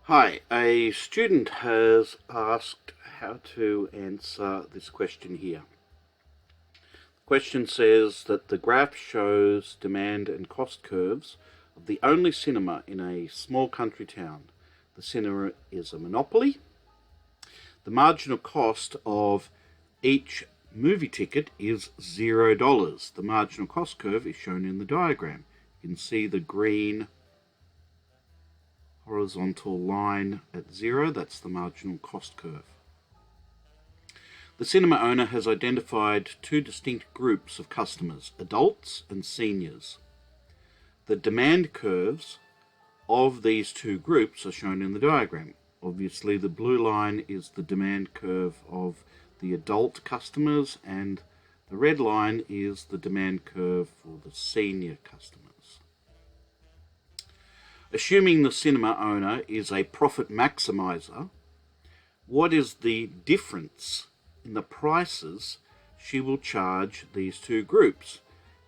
Hi, a student has asked how to answer this question here. The question says that the graph shows demand and cost curves of the only cinema in a small country town. The cinema is a monopoly. The marginal cost of each movie ticket is $0. The marginal cost curve is shown in the diagram. You can see the green horizontal line at 0, that's the marginal cost curve. The cinema owner has identified two distinct groups of customers, adults and seniors. The demand curves of these two groups are shown in the diagram. Obviously, the blue line is the demand curve of the adult customers, and the red line is the demand curve for the senior customers. Assuming the cinema owner is a profit maximizer, what is the difference in the prices she will charge these two groups?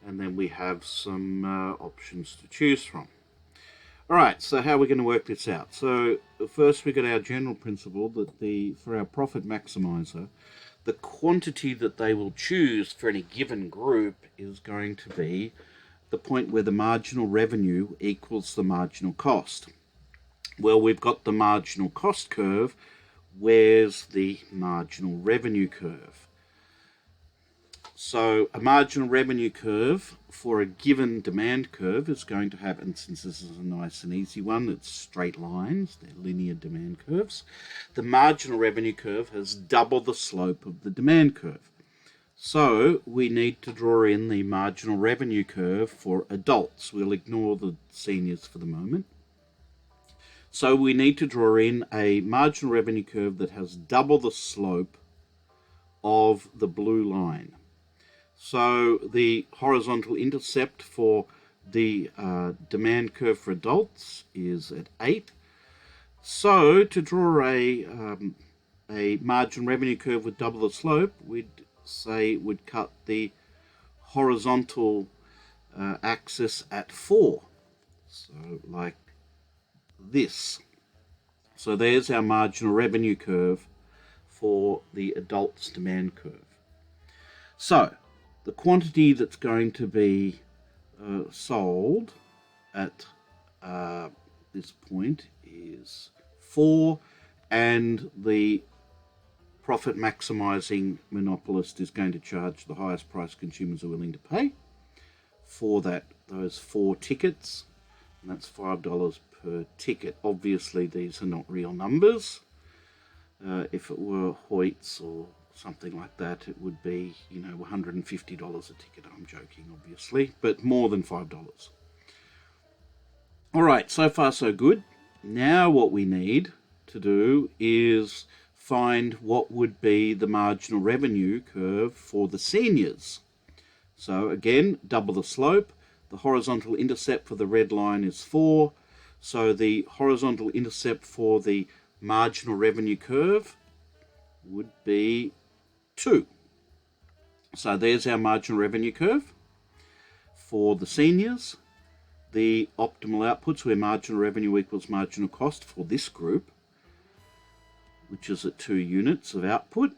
And then we have some options to choose from. Alright, so how are we going to work this out? So first we got our general principle that for our profit maximizer, the quantity that they will choose for any given group is going to be the point where the marginal revenue equals the marginal cost. Well, we've got the marginal cost curve. Where's the marginal revenue curve? So a marginal revenue curve for a given demand curve is going to have, and since this is a nice and easy one, it's straight lines, they're linear demand curves, the marginal revenue curve has double the slope of the demand curve. So we need to draw in the marginal revenue curve for adults. We'll ignore the seniors for the moment. So we need to draw in a marginal revenue curve that has double the slope of the blue line. So the horizontal intercept for the demand curve for adults is at 8. So to draw a marginal revenue curve with double the slope, we'd cut the horizontal axis at 4. So like this. So there's our marginal revenue curve for the adults demand curve. So the quantity that's going to be sold at this point is 4, and the profit maximizing monopolist is going to charge the highest price consumers are willing to pay for those 4 tickets, and that's $5 per ticket. Obviously these are not real numbers. If it were Hoyt's or something like that, it would be, $150 a ticket. I'm joking, obviously, but more than $5. All right, so far so good. Now what we need to do is find what would be the marginal revenue curve for the seniors. So again, double the slope. The horizontal intercept for the red line is 4. So the horizontal intercept for the marginal revenue curve would be 2. So there's our marginal revenue curve for the seniors. The optimal outputs where marginal revenue equals marginal cost for this group, which is at 2 units of output,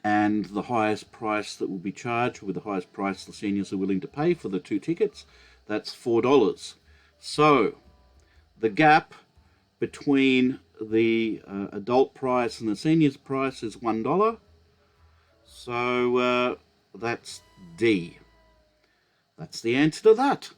and the highest price that will be charged with the highest price the seniors are willing to pay for the 2 tickets, that's $4. So the gap between the adult price and the seniors price is $1. So that's D. That's the answer to that.